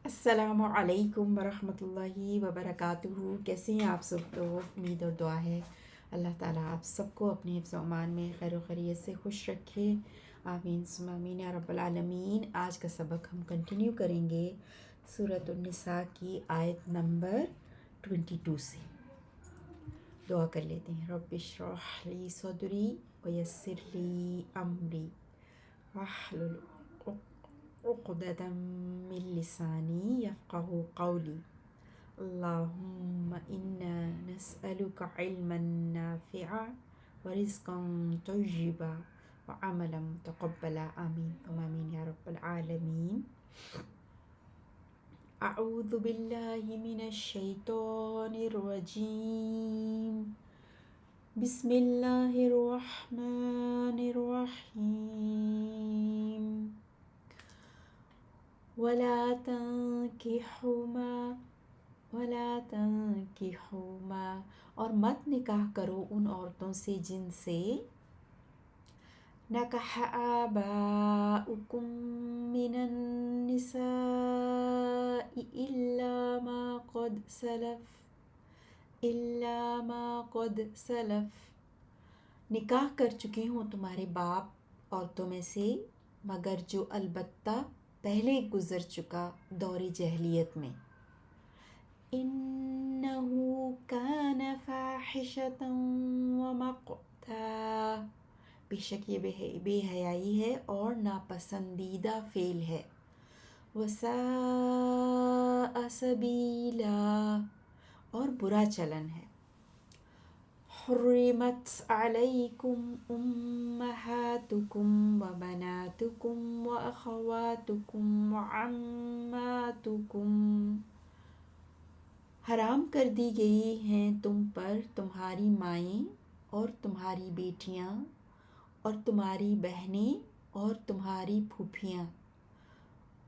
السلام علیکم ورحمۃ اللہ وبرکاتہ۔ کیسے ہیں آپ سب لوگ؟ امید اور دعا ہے اللہ تعالیٰ آپ سب کو اپنے حفظ و امان میں خیر و خیریت سے خوش رکھے، آمین ثم آمین یا رب العالمین۔ آج کا سبق ہم کنٹینیو کریں گے سورۃ النساء کی آیت نمبر 22 سے۔ دعا کر لیتے ہیں۔ رب اشرح لی صدری ویسر لی امری واحلل عقدۃ من لسانی یفقہوا قولی۔ اللہم انا نسألک علما نافعا ورزقا طیبا وعملا متقبلا، آمین ثم آمین یا رب العالمین۔ اعوذ باللہ من الشیطان الرجیم، بسم اللہ الرحمن الرحیم۔ ولا تنکحوا ما اور مت نکاح کرو ان عورتوں سے جن سے نکح آباؤکم من النساء الا ما قد سلف، نکاح کر چکے ہوں تمہارے باپ عورتوں میں سے مگر جو البتہ پہلے گزر چکا دور جاہلیت میں۔ انہو کان فاحشۃ ومقتا، بے شک یہ بے حیائی ہے اور ناپسندیدہ فعل ہے۔ وساء سبیلا، اور برا چلن ہے۔ حرمت علیکم امہاتکم وبناتکم واخواتکم وعماتکم، حرام کر دی گئی ہیں تم پر تمہاری مائیں اور تمہاری بیٹیاں اور تمہاری بہنیں اور تمہاری پھوپھیاں،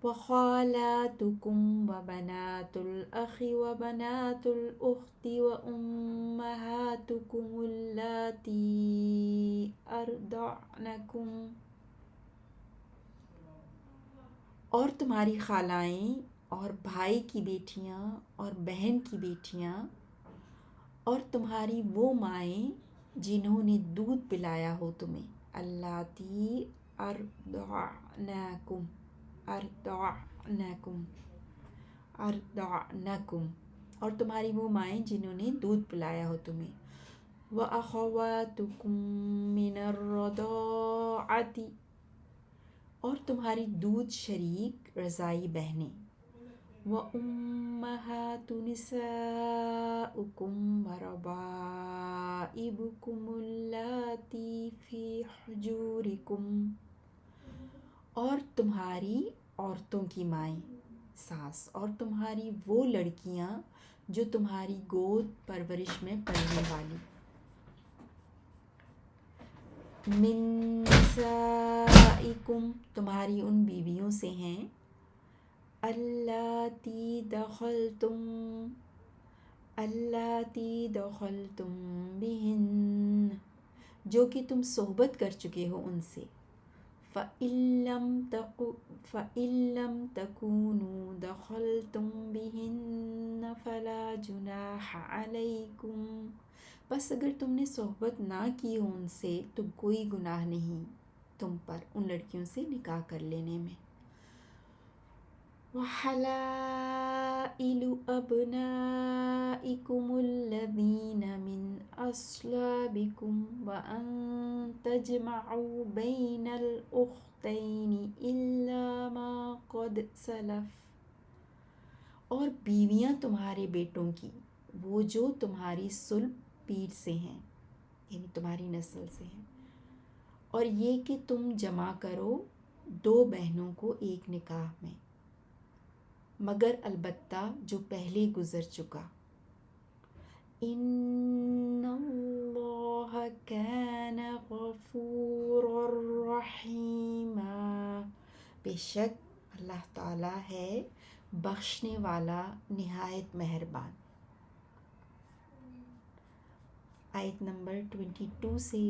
وخالاتکم وبنات الاخ وبنات الاخت وامہاتکم اللاتی ارضعنکم، اور تمہاری خالائیں اور بھائی کی بیٹیاں اور بہن کی بیٹیاں اور تمہاری وہ مائیں جنہوں نے دودھ پلایا ہو تمہیں، اللاتی ارضعنکم، اور تمہاری وہ مائیں جنہوں نے دودھ پلایا ہو تمہیں، وَأَخَوَاتُكُم مِّنَ الرَّضَاعَةِ، اور تمہاری دودھ شریک رضاعی بہنیں، وَأُمَّهَاتُ نِسَائِكُمْ وَرَبَائِبُكُمُ اللَّاتِي فِي حُجُورِكُمْ، اور تمہاری عورتوں کی مائیں ساس، اور تمہاری وہ لڑکیاں جو تمہاری گود پرورش میں پلنے والی، من نسائکم، تمہاری ان بیویوں سے ہیں، اللاتی دخلتم بہن، جو کہ تم صحبت کر چکے ہو ان سے، فَإِن لَّمْ تَكُونُوا دَخَلْتُم بِهِنَّ فَلَا جُنَاحَ عَلَيْكُمْ، بس اگر تم نے صحبت نہ کی ہو ان سے تو کوئی گناہ نہیں تم پر ان لڑکیوں سے نکاح کر لینے میں۔ وَحَلَائِلُ أَبْنَائِكُمُ الَّذِينَ مِنْ أَصْلَابِكُمْ وَأَن تَجْمَعُوا بَيْنَ الْأُخْتَيْنِ إِلَّا مَا قَدْ سَلَفَ، اور بیویاں تمہارے بیٹوں کی وہ جو تمہاری صلب پیر سے ہیں، یعنی تمہاری نسل سے ہیں، اور یہ کہ تم جمع کرو دو بہنوں کو ایک نکاح میں، مگر البتہ جو پہلے گزر چکا۔ ان اللہ کان غفورا رحیما، بے شک اللہ تعالیٰ ہے بخشنے والا نہایت مہربان۔ آیت نمبر 22 سے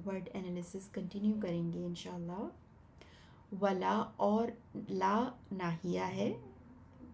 ورڈ انالیسس کنٹینیو کریں گے انشاءاللہ۔ ولا، اور لا ناہیہ ہے،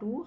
2।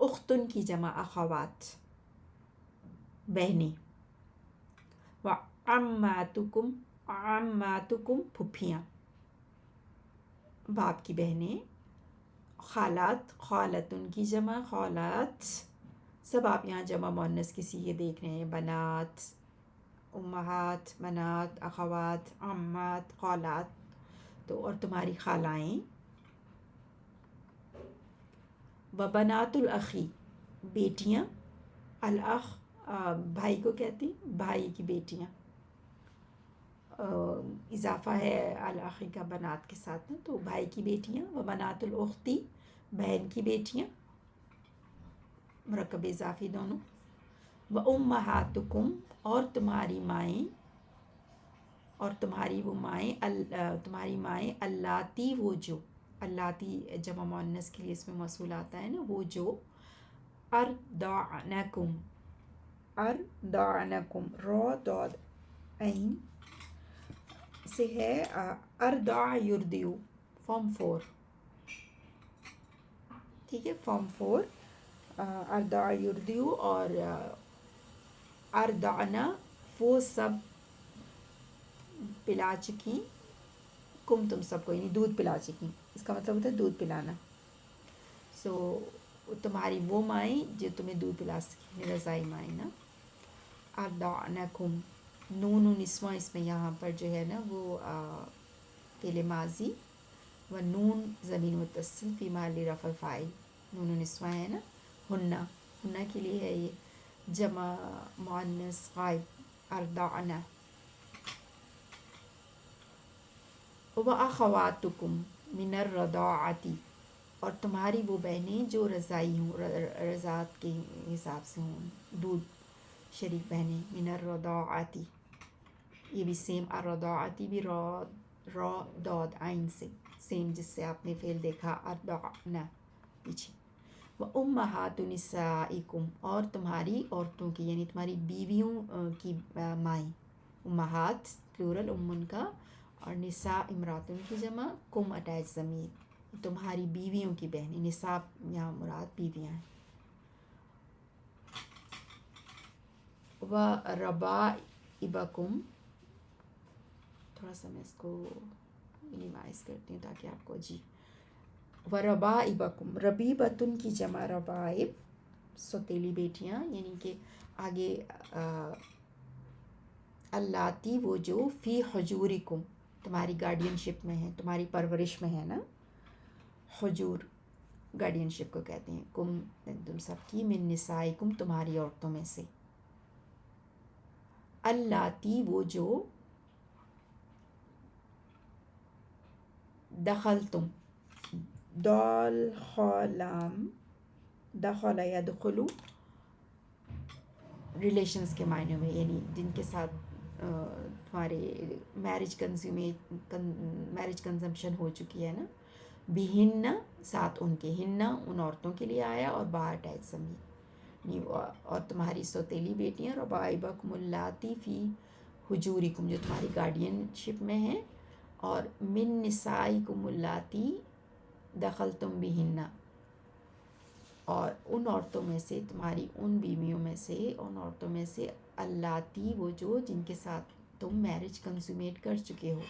اختن کی جمع اخوات بہنیں، وعماتکم عماتکم پھپھیاں باپ کی بہنیں، خالات خالتن کی جمع خالات، سب آپ یہاں جمع مؤنث کی صیغے دیکھ رہے ہیں، بنات، امہات، بنات، اخوات، عمات، خالات، تو اور تمہاری خالائیں، وبنات الاخی بیٹیاں، الاخ بھائی کو کہتے ہیں، بھائی کی بیٹیاں، اضافہ ہے الاخی کا بنات کے ساتھ نا، تو بھائی کی بیٹیاں، وبنات الاختی بہن کی بیٹیاں، مرکب اضافی دونوں، وامہاتکم اور تمہاری مائیں، اور تمہاری وہ مائیں تمہاری مائیں اللاتی وہ جو، اللاتی جمع مؤنث کے لیے اس میں موصول آتا ہے نا، وہ جو، ارضعنکم ارضعنکم را داد عین سے ہے، ارضع یرضع فارم 4، ٹھیک ہے، فارم 4 ارضع یرضع، اور ارضعنا وہ سب پلا چکی، کم تم سب کو، یعنی دودھ پلا چکی، اس کا مطلب ہوتا ہے دودھ پلانا، سو تمہاری وہ مائیں جو تمہیں دودھ پلا سکیں، رضائی مائیں نا، ارضعنکم، نون و نسواں اس میں یہاں پر جو ہے نا وہ فعل ماضی، و نون ضمیر متصل فی محل رفع فاعل، نون و نسواں ہے نا، ہنہ، ہنہ کے لیے ہے یہ جمع مؤنث غائب، ارضعنا، وَأَخَوَاتُكُم مِّنَ الرَّضَاعَةِ، اور تمہاری وہ بہنیں جو رضائی ہوں، رضاعت کے حساب سے ہوں، دودھ شریک بہنیں، من الرضاعة، یہ بھی سیم، الرضاعة بھی را داد عین سے، سیم جس سے آپ نے فعل دیکھا ارضعنا پیچھے، وَأُمَّهَاتُ نِسَائِكُمْ، اور تمہاری عورتوں کی، یعنی تمہاری بیویوں کی مائیں، امہات پلورل امن کا، اور نساء امراتن کی جمع، کم اٹیچ ضمیر، تمہاری بیویوں کی بہنیں، نساء یہاں مراد بیویاں ہیں، وَرَبَائِبَکُم، تھوڑا سا میں اس کو مینیمائز کرتی ہوں تاکہ آپ کو جی، وَرَبَائِبَکُم، ربیبتن کی جمع ربائب، سوتیلی بیٹیاں، یعنی کہ آگے اللاتی وہ جو فی حجورکم، تمہاری گارڈین شپ میں ہے، تمہاری پرورش میں ہے نا، حجور گارڈین شپ کو کہتے ہیں، کم تم سب کی، من نسائکم تمہاری عورتوں میں سے، اللاتی وہ جو دخلتم، دال خالام، دخل یدخلو ریلیشنز کے معنی میں، یعنی جن کے ساتھ تمہارے میرج کنزمپشن ہو چکی ہے نا، بہن ساتھ ان کے، ہن ان عورتوں کے لیے آیا، اور با اٹیچ ضمیر، اور تمہاری سوتیلی بیٹیاں، ربائبکم اللاتی فی حجورکم جو تمہاری گارڈین شپ میں ہیں، اور من نسائکم اللاتی دخلتم بہن، اور ان عورتوں میں سے، تمہاری ان بیویوں میں سے، ان عورتوں میں سے، اللاتی وہ جو جن کے ساتھ تم میرج کنسومیٹ کر چکے ہو،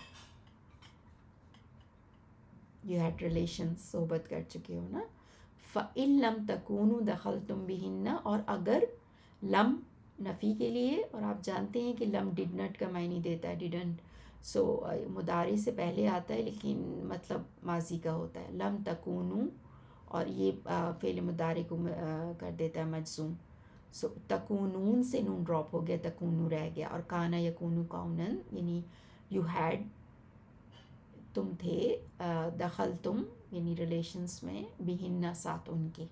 یو ہیڈ ریلیشنز، صحبت کر چکے ہو نا، فَإِن لَمْ تَكُونُوا دَخَلْتُمْ بِهِنَّ، اور اگر لم نفی کے لیے، اور آپ جانتے ہیں کہ لم ڈڈ نٹ کا معنی دیتا ہے، ڈیڈنٹ، سو مضارع سے پہلے آتا ہے لیکن مطلب ماضی کا ہوتا ہے، لم تکونو، اور یہ فعل مضارع کو کر دیتا ہے مجزوم، سو تکونون سے نون ڈراپ ہو گیا، تکونو رہ گیا، اور کانا یکونو کونن، یعنی یو ہیڈ تم تھے، دخل تم یعنی ریلیشنز میں، بہن ساتھ ان کے،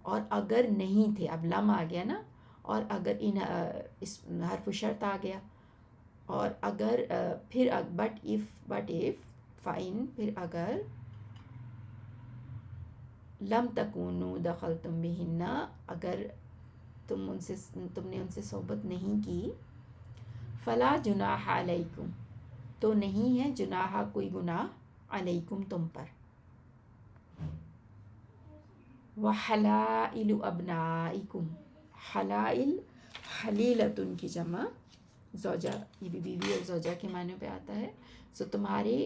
اور اگر نہیں تھے، اب لم آ گیا نا، اور اگر ان اس حرف شرط آ گیا، اور اگر پھر بٹ ایف فائن، پھر اگر لم تکونو دخلتم بہن، اگر تم نے ان سے صحبت نہیں کی، فلا جناح علیکم، تو نہیں ہے جناح کوئی گناہ، علیکم تم پر، وحلائل ابنائکم، حلائل حلیلتن کی جمع زوجہ، یہ بھی بیوی اور زوجہ کے معنی پہ آتا ہے، سو تمہارے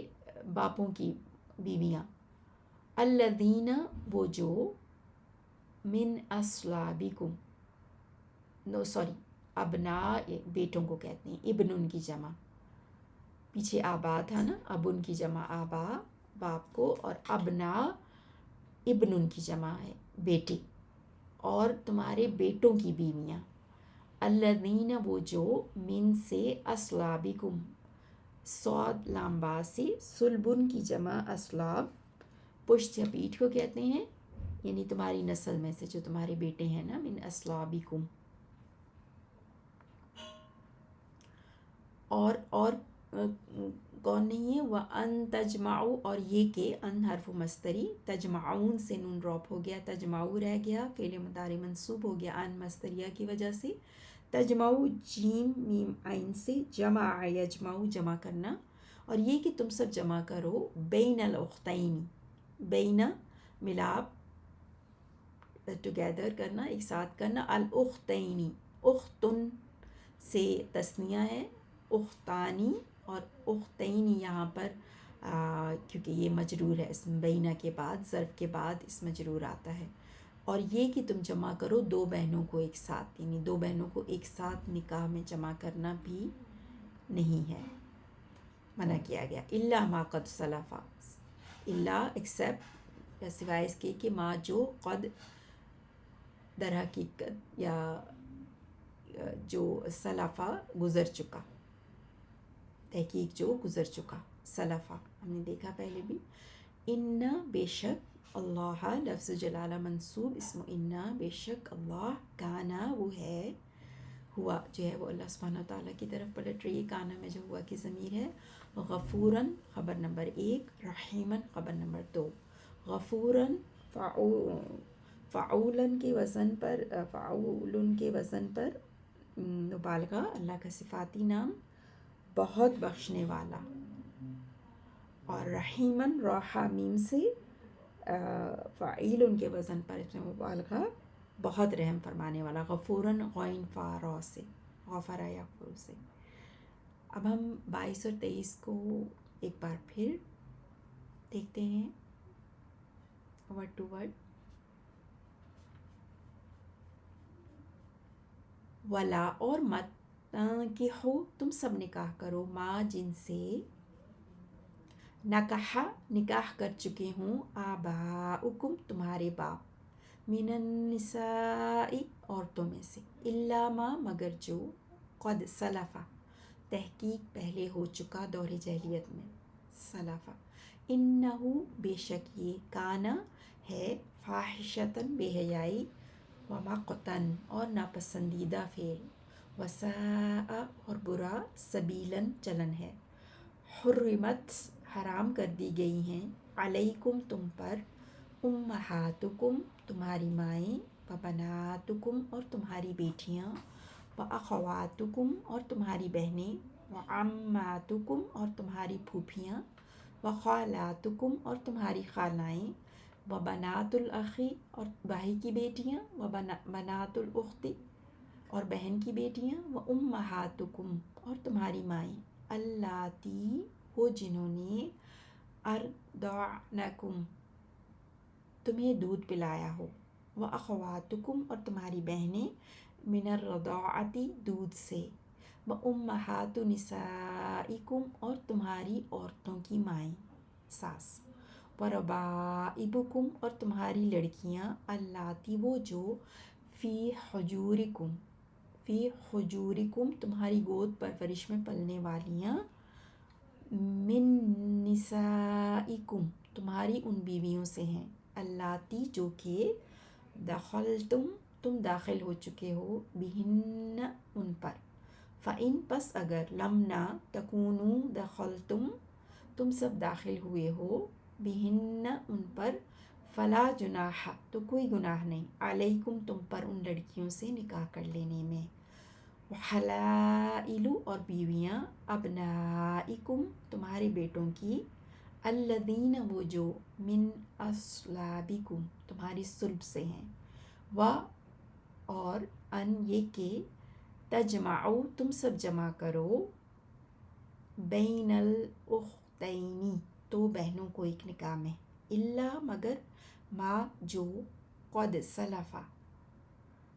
باپوں کی بیویاں، الذین وہ جو، من اصلابکم، نو سوری، ابنا بیٹوں کو کہتے ہیں، ابن ان کی جمع، پیچھے آبا تھا نا، اب ان کی جمع آبا باپ کو، اور ابنا ابن ان کی جمع ہے بیٹے، اور تمہارے بیٹوں کی بیویاں، الذین وہ جو، من سے، اصلابکم صاد لامبا سے، سلبن کی جمع اسلاب پشت یا پیٹھ کو کہتے ہیں، یعنی تمہاری نسل میں سے جو تمہارے بیٹے ہیں نا، من اصلابکم، اور کون نہیں ہے، وَأَن تجمعوا، اور یہ کہ ان حرف مصدری، تجمعون سے نون ڈراپ ہو گیا، تجمعو رہ گیا، فعل مضارع منصوب ہو گیا ان مصدریہ کی وجہ سے، تجمعو جیم میم عین سے، جمع یجمعو جمع کرنا، اور یہ کہ تم سب جمع کرو بین الاختین، بین ملاپ، ٹوگیدر کرنا، ایک ساتھ کرنا، الاختین، اختن سے تثنیہ ہے، اختانی، اور اختین یہاں پر کیونکہ یہ مجرور ہے، اسم بینہ کے بعد، ظرف کے بعد اس مجرور آتا ہے، اور یہ کہ تم جمع کرو دو بہنوں کو ایک ساتھ، یعنی دو بہنوں کو ایک ساتھ نکاح میں جمع کرنا بھی نہیں ہے، منع کیا گیا، الا ما قد سلفا، الا ایکسیپٹ، سوائے اس کے کہ ما جو قد در حقیقت یا جو سلفا گزر چکا، تحقیق جو گزر چکا، سلفا ہم نے دیکھا پہلے بھی، ان بے شک، اللہ لفظ جلالہ منصوب، اسم ان بے شک اللہ، کانا وہ ہے، ہوا جو ہے وہ اللہ سبحانہ وتعالیٰ کی طرف پلٹ رہی ہے، کانا میں جو ہوا کی ضمیر ہے، غفوراً خبر نمبر 1، رحیماً خبر نمبر 2، غفوراً فعولاً کے وزن پر، فعولن کے وزن پر مبالغہ، اللہ کا صفاتی نام، بہت بخشنے والا، اور رحیماً راحہ میم سے، فعیل کے وزن پر اس میں مبالغہ، بہت رحم فرمانے والا، غفوراً غین فارا سے، غفرا یغفر سے۔ اب ہم 22 اور 23 کو ایک بار پھر دیکھتے ہیں ورڈ ٹو ورڈ۔ ولا اور مت، کہ ہو تم سب نکاح کرو، ماں جن سے، نکاح نکاح کر چکے ہوں، آباؤکم تمہارے باپ، من النساء عورتوں میں سے، الا ما مگر جو، قد سلفا تحقیق پہلے ہو چکا دور جاہلیت میں، سلفا، انہو بے شک یہ، کانا ہے، فاحشتاً بے حیائی، ومقتاً اور ناپسندیدہ فعل، وساء اور برا، سبیلاً چلن ہے، حرمت حرام کر دی گئی ہیں، علیکم تم پر، امہاتکم تمہاری مائیں، وبناتکم اور تمہاری بیٹیاں، واخواتکم اور تمہاری بہنیں، وعماتکم اور تمہاری پھوپھیاں، وخالاتکم اور تمہاری خالائیں، وبنات الاخی اور بھائی کی بیٹیاں، وبنات الاختی اور بہن کی بیٹیاں، وامہاتکم اور تمہاری مائیں، اللاتی وہ جنہوں نے، ارضعنکم تمہیں دودھ پلایا ہو، واخواتکم اور تمہاری بہنیں، من الرضاعۃ دودھ سے، وامہات نسائکم اور تمہاری عورتوں کی مائیں ساس، وربائبکم اور تمہاری لڑکیاں، اللاتی وہ جو، فی حجورکم فی حجورکم تمہاری گود پرورش میں پلنے والیاں، من نسائکم تمہاری ان بیویوں سے ہیں، اللاتی جو کہ، دخلتم تم داخل ہو چکے ہو، بہن ان پر، فإن پس اگر، لم نہ، تکونوا دخلتم تم سب داخل ہوئے ہو، بہن ان پر، فلا جناح تو کوئی گناہ نہیں، علیکم تم پر ان لڑکیوں سے نکاح کر لینے میں، وحلائل اور بیویاں، ابنائکم تمہارے بیٹوں کی، الذین وہ جو، من اصلابکم تمہاری صلب سے ہیں، و اور ان یہ کہ تجمعو تم سب جمع کرو بین الاختین دو بہنوں کو ایک نکاح میں، الا مگر ما جو قد سلفا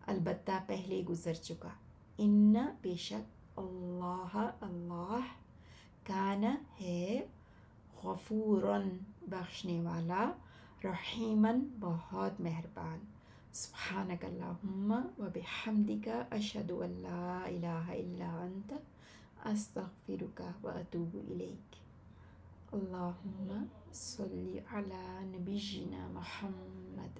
البتہ پہلے گزر چکا، ان بے شک اللہ اللہ کان ہے غفوراً بخشنے والا، رحیماً بہت مہربان۔ سبحانک اللہم و بحمدک اشہد ان لا الہ الا انت استغفرک و اتوب الیک۔ اللہم صلی علی نبینا محمد۔